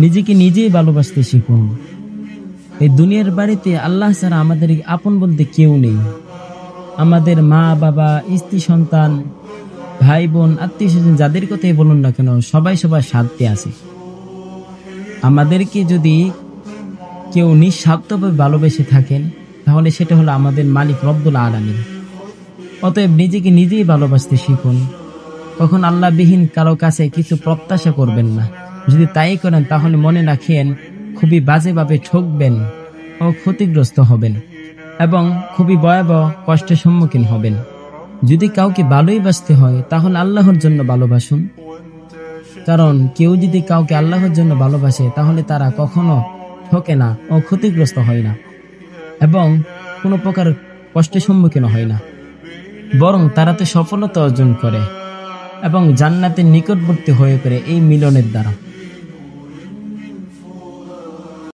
নিজেকে নিজেই ভালোবাসতে শিখুন। এই দুনিয়ার বাড়িতে আল্লাহ ছাড়া আমাদের আপন বলতে কেউ নেই। আমাদের মা বাবা, স্ত্রী সন্তান, ভাই বোন, আত্মীয় স্বজন যাদের কথাই বলুন না কেন, সবাই সবার স্বার্থে আছে। আমাদেরকে যদি কেউ নিঃস্বার্থভাবে ভালোবেসে থাকেন, তাহলে সেটা হলো আমাদের মালিক রব্বুল আলামিন। অতএব নিজেকে নিজেই ভালোবাসতে শিখুন। কখন আল্লাহবিহীন কারো কাছে কিছু প্রত্যাশা করবেন না। যদি তাই করেন, তাহলে মনে রাখেন খুবই বাজেভাবে ঠকবেন ও ক্ষতিগ্রস্ত হবেন এবং খুবই ভয়াবহ কষ্টের সম্মুখীন হবেন। যদি কাউকে ভালোই বাসতে হয়, তাহলে আল্লাহর জন্য ভালোবাসুন। কারণ কেউ যদি কাউকে আল্লাহর জন্য ভালোবাসে, তাহলে তারা কখনো ঠকে না ও ক্ষতিগ্রস্ত হয় না এবং কোনো প্রকার কষ্টের সম্মুখীন হয় না, বরং তারা তো সফলতা অর্জন করে এবং জান্নাতের নিকটবর্তী হয়ে পড়ে এই মিলনের দ্বারা।